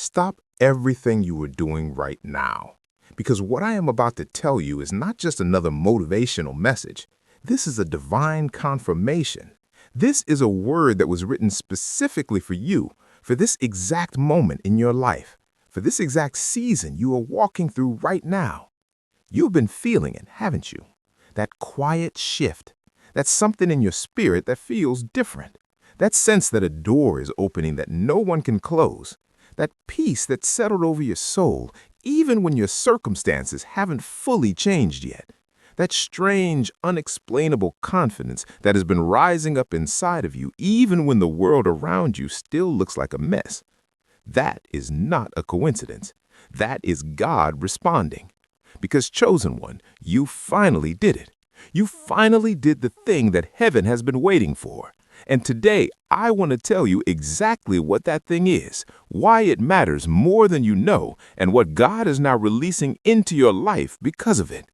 Stop everything you are doing right now. Because what I am about to tell you is not just another motivational message. This is a divine confirmation. This is a word that was written specifically for you, for this exact moment in your life, for this exact season you are walking through right now. You've been feeling it, haven't you? That quiet shift. That's something in your spirit that feels different. That sense that a door is opening that no one can close. That peace that settled over your soul, even when your circumstances haven't fully changed yet. That strange, unexplainable confidence that has been rising up inside of you, even when the world around you still looks like a mess. That is not a coincidence. That is God responding. Because, chosen one, you finally did it. You finally did the thing that heaven has been waiting for. And today, I want to tell you exactly what that thing is, why it matters more than you know, and what God is now releasing into your life because of it.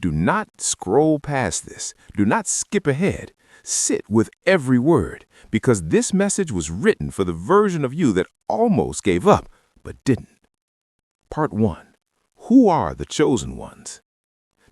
Do not scroll past this. Do not skip ahead. Sit with every word, because this message was written for the version of you that almost gave up, but didn't. Part 1. Who are the chosen ones?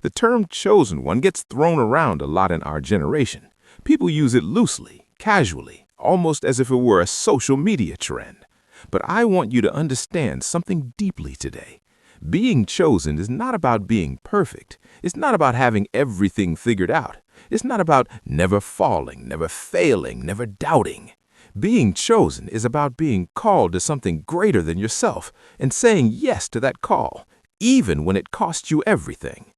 The term chosen one gets thrown around a lot in our generation. People use it loosely, casually, almost as if it were a social media trend. But I want you to understand something deeply today. Being chosen is not about being perfect. It's not about having everything figured out. It's not about never falling, never failing, never doubting. Being chosen is about being called to something greater than yourself and saying yes to that call, even when it costs you everything.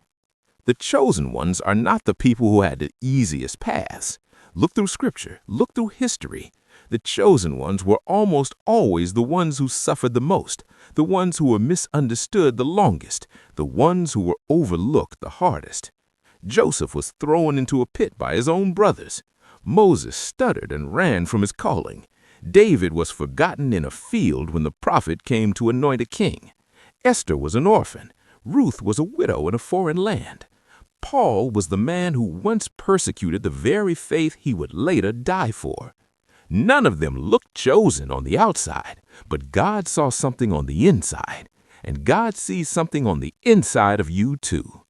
The chosen ones are not the people who had the easiest paths. Look through Scripture. Look through history. The chosen ones were almost always the ones who suffered the most, the ones who were misunderstood the longest, the ones who were overlooked the hardest. Joseph was thrown into a pit by his own brothers. Moses stuttered and ran from his calling. David was forgotten in a field when the prophet came to anoint a king. Esther was an orphan. Ruth was a widow in a foreign land. Paul was the man who once persecuted the very faith he would later die for. None of them looked chosen on the outside, but God saw something on the inside, and God sees something on the inside of you too.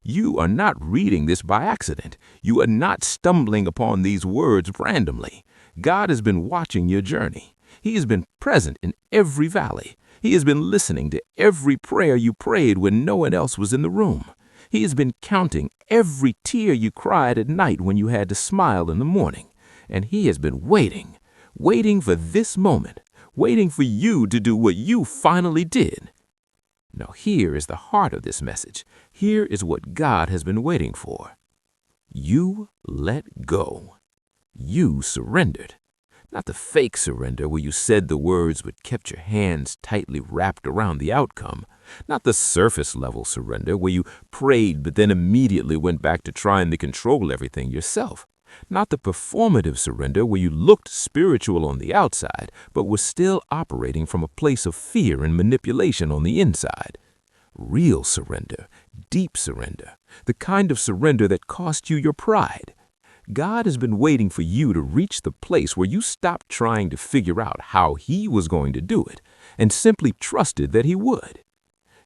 You are not reading this by accident. You are not stumbling upon these words randomly. God has been watching your journey. He has been present in every valley. He has been listening to every prayer you prayed when no one else was in the room. He has been counting every tear you cried at night when you had to smile in the morning. And he has been waiting for this moment, waiting for you to do what you finally did. Now here is the heart of this message. Here is what God has been waiting for. You let go. You surrendered. Not the fake surrender where you said the words but kept your hands tightly wrapped around the outcome. Not the surface-level surrender where you prayed but then immediately went back to trying to control everything yourself. Not the performative surrender where you looked spiritual on the outside but were still operating from a place of fear and manipulation on the inside. Real surrender, deep surrender, the kind of surrender that cost you your pride. God has been waiting for you to reach the place where you stopped trying to figure out how He was going to do it and simply trusted that He would.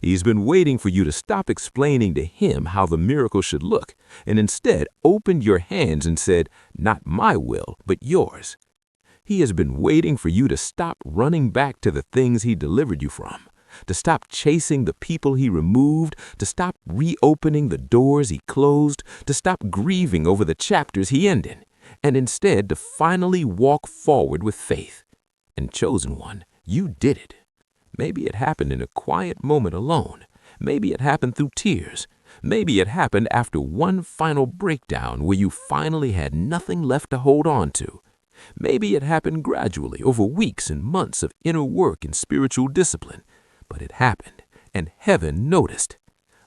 He's been waiting for you to stop explaining to Him how the miracle should look and instead opened your hands and said, "Not my will, but yours." He has been waiting for you to stop running back to the things He delivered you from, to stop chasing the people He removed, to stop reopening the doors He closed, to stop grieving over the chapters He ended, and instead to finally walk forward with faith. And chosen one, you did it. Maybe it happened in a quiet moment alone. Maybe it happened through tears. Maybe it happened after one final breakdown where you finally had nothing left to hold on to. Maybe it happened gradually over weeks and months of inner work and spiritual discipline. But it happened, and heaven noticed.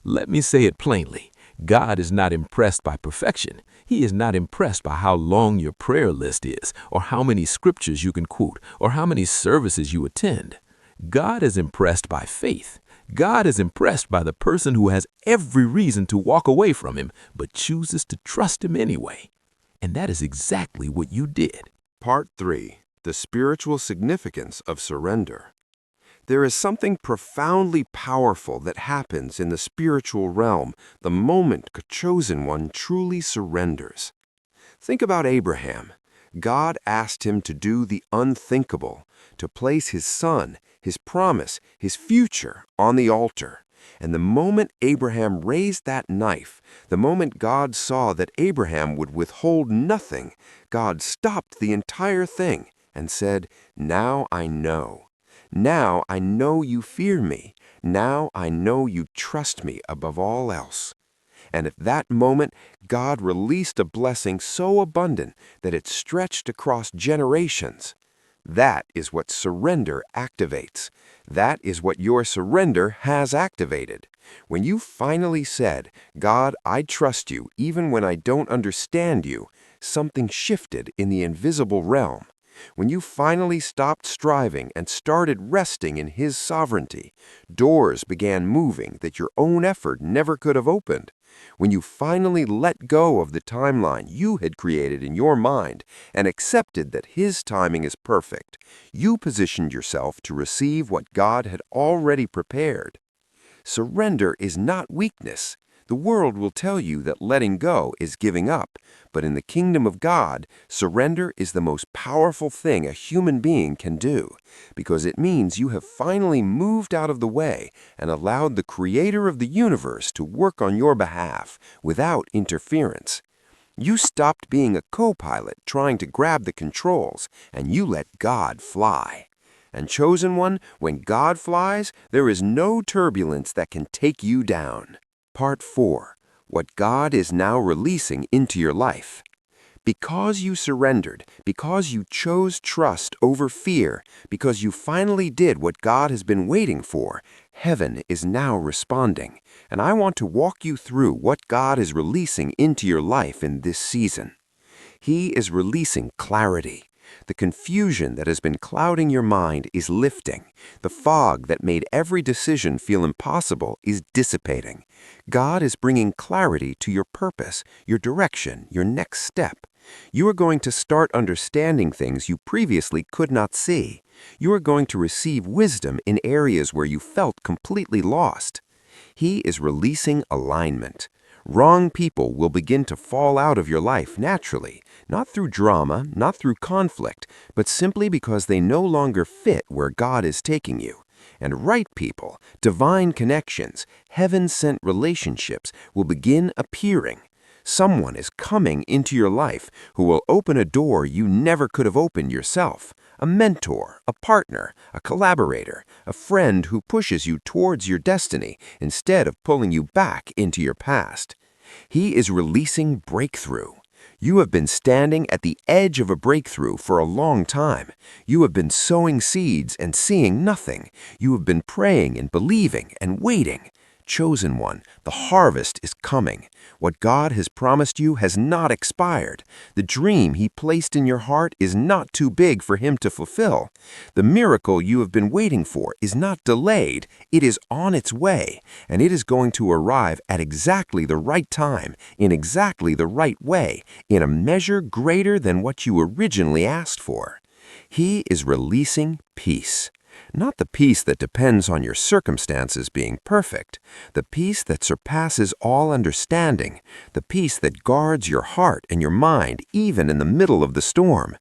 Let me say it plainly. God is not impressed by perfection. He is not impressed by how long your prayer list is, or how many scriptures you can quote, or how many services you attend. God is impressed by faith. God is impressed by the person who has every reason to walk away from Him, but chooses to trust Him anyway. And that is exactly what you did. Part 3. The Spiritual Significance of Surrender. There is something profoundly powerful that happens in the spiritual realm the moment a chosen one truly surrenders. Think about Abraham. God asked him to do the unthinkable, to place his son, his promise, his future on the altar. And the moment Abraham raised that knife, the moment God saw that Abraham would withhold nothing, God stopped the entire thing and said, "Now I know. Now I know you fear me. Now I know you trust me above all else." And at that moment, God released a blessing so abundant that it stretched across generations. That is what surrender activates. That is what your surrender has activated. When you finally said, "God, I trust you even when I don't understand you," something shifted in the invisible realm. When you finally stopped striving and started resting in His sovereignty, doors began moving that your own effort never could have opened. When you finally let go of the timeline you had created in your mind and accepted that His timing is perfect, you positioned yourself to receive what God had already prepared. Surrender is not weakness. The world will tell you that letting go is giving up, but in the kingdom of God, surrender is the most powerful thing a human being can do, because it means you have finally moved out of the way and allowed the Creator of the universe to work on your behalf without interference. You stopped being a co-pilot trying to grab the controls, and you let God fly. And chosen one, when God flies, there is no turbulence that can take you down. Part 4. What God is now releasing into your life. Because you surrendered, because you chose trust over fear, because you finally did what God has been waiting for, heaven is now responding. And I want to walk you through what God is releasing into your life in this season. He is releasing clarity. The confusion that has been clouding your mind is lifting. The fog that made every decision feel impossible is dissipating. God is bringing clarity to your purpose, your direction, your next step. You are going to start understanding things you previously could not see. You are going to receive wisdom in areas where you felt completely lost. He is releasing alignment. Wrong people will begin to fall out of your life naturally, not through drama, not through conflict, but simply because they no longer fit where God is taking you. And right people, divine connections, heaven-sent relationships will begin appearing. Someone is coming into your life who will open a door you never could have opened yourself. A mentor, a partner, a collaborator, a friend who pushes you towards your destiny instead of pulling you back into your past. He is releasing breakthrough. You have been standing at the edge of a breakthrough for a long time. You have been sowing seeds and seeing nothing. You have been praying and believing and waiting. Chosen one, the harvest is coming. What God has promised you has not expired. The dream He placed in your heart is not too big for Him to fulfill. The miracle you have been waiting for is not delayed. It is on its way, and it is going to arrive at exactly the right time, in exactly the right way, in a measure greater than what you originally asked for. He is releasing peace. Not the peace that depends on your circumstances being perfect, the peace that surpasses all understanding, the peace that guards your heart and your mind even in the middle of the storm.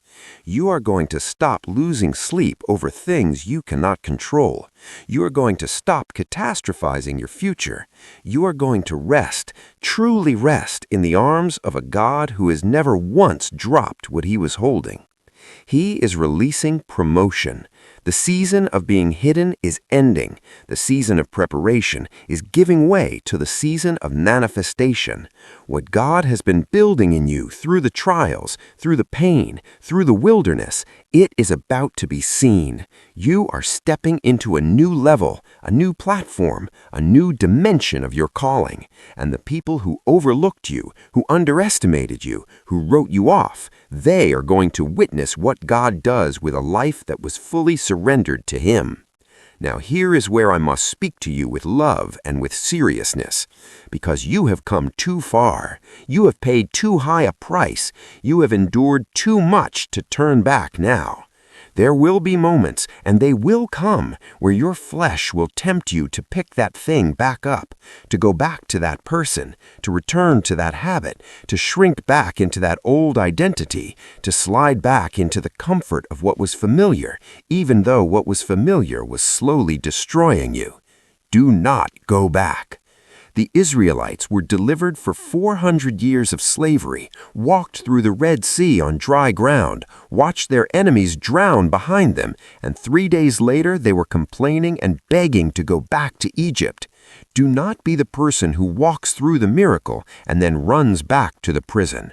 You are going to stop losing sleep over things you cannot control. You are going to stop catastrophizing your future. You are going to rest, truly rest, in the arms of a God who has never once dropped what He was holding. He is releasing promotion. The season of being hidden is ending. The season of preparation is giving way to the season of manifestation. What God has been building in you through the trials, through the pain, through the wilderness, it is about to be seen. You are stepping into a new level, a new platform, a new dimension of your calling. And the people who overlooked you, who underestimated you, who wrote you off, they are going to witness what God does with a life that was fully surrendered to Him. Now here is where I must speak to you with love and with seriousness, because you have come too far. You have paid too high a price. You have endured too much to turn back now. There will be moments, and they will come, where your flesh will tempt you to pick that thing back up, to go back to that person, to return to that habit, to shrink back into that old identity, to slide back into the comfort of what was familiar, even though what was familiar was slowly destroying you. Do not go back. The Israelites were delivered for 400 years of slavery, walked through the Red Sea on dry ground, watched their enemies drown behind them, and 3 days later they were complaining and begging to go back to Egypt. Do not be the person who walks through the miracle and then runs back to the prison.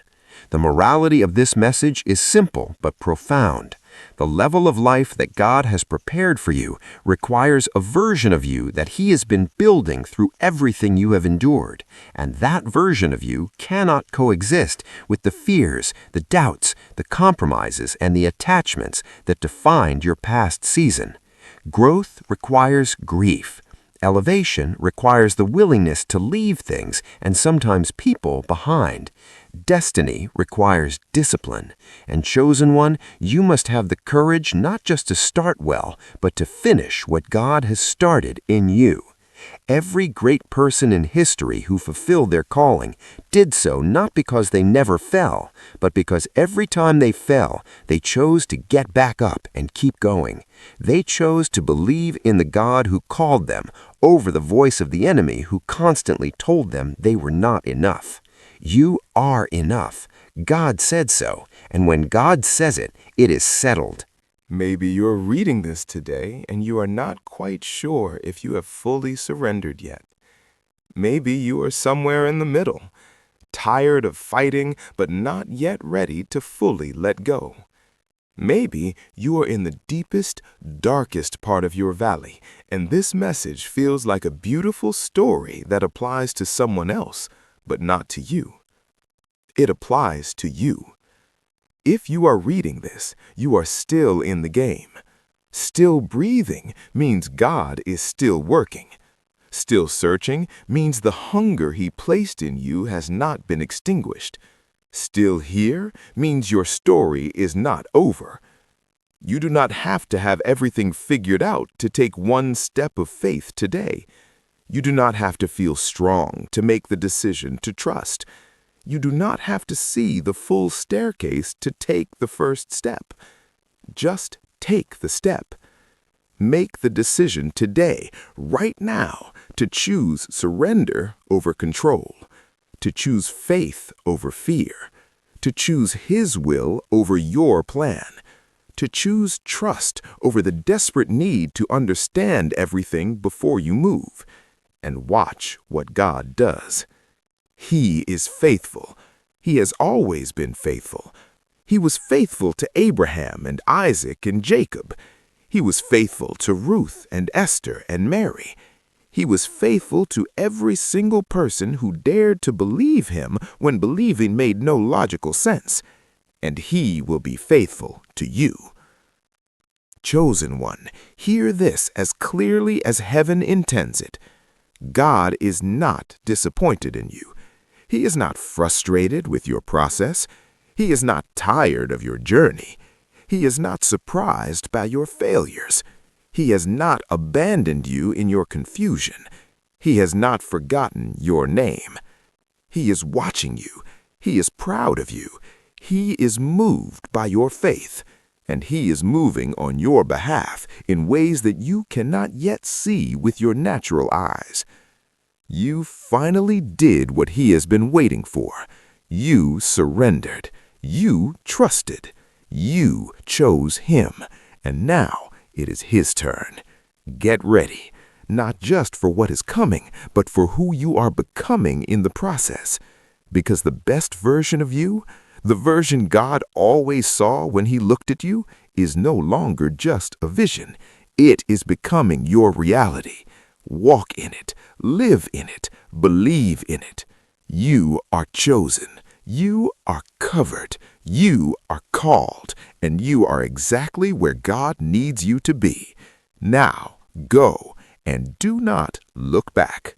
The morality of this message is simple but profound. The level of life that God has prepared for you requires a version of you that He has been building through everything you have endured, and that version of you cannot coexist with the fears, the doubts, the compromises, and the attachments that defined your past season. Growth requires grief. Elevation requires the willingness to leave things and sometimes people behind. Destiny requires discipline. And chosen one, you must have the courage not just to start well, but to finish what God has started in you. Every great person in history who fulfilled their calling did so not because they never fell, but because every time they fell, they chose to get back up and keep going. They chose to believe in the God who called them over the voice of the enemy who constantly told them they were not enough. You are enough. God said so, and when God says it, it is settled. Maybe you're reading this today and you are not quite sure if you have fully surrendered yet. Maybe you are somewhere in the middle, tired of fighting but not yet ready to fully let go. Maybe you are in the deepest, darkest part of your valley, and this message feels like a beautiful story that applies to someone else, but not to you. It applies to you. If you are reading this, you are still in the game. Still breathing means God is still working. Still searching means the hunger He placed in you has not been extinguished. Still here means your story is not over. You do not have to have everything figured out to take one step of faith today. You do not have to feel strong to make the decision to trust. You do not have to see the full staircase to take the first step. Just take the step. Make the decision today, right now, to choose surrender over control, to choose faith over fear, to choose His will over your plan, to choose trust over the desperate need to understand everything before you move, and watch what God does. He is faithful. He has always been faithful. He was faithful to Abraham and Isaac and Jacob. He was faithful to Ruth and Esther and Mary. He was faithful to every single person who dared to believe Him when believing made no logical sense. And He will be faithful to you. Chosen one, hear this as clearly as heaven intends it. God is not disappointed in you. He is not frustrated with your process. He is not tired of your journey. He is not surprised by your failures. He has not abandoned you in your confusion. He has not forgotten your name. He is watching you. He is proud of you. He is moved by your faith, and He is moving on your behalf in ways that you cannot yet see with your natural eyes. You finally did what He has been waiting for. You surrendered. You trusted. You chose Him. And now it is His turn. Get ready, not just for what is coming, but for who you are becoming in the process. Because the best version of you, the version God always saw when He looked at you, is no longer just a vision. It is becoming your reality. Walk in it, live in it, believe in it. You are chosen, you are covered, you are called, and you are exactly where God needs you to be. Now, go and do not look back.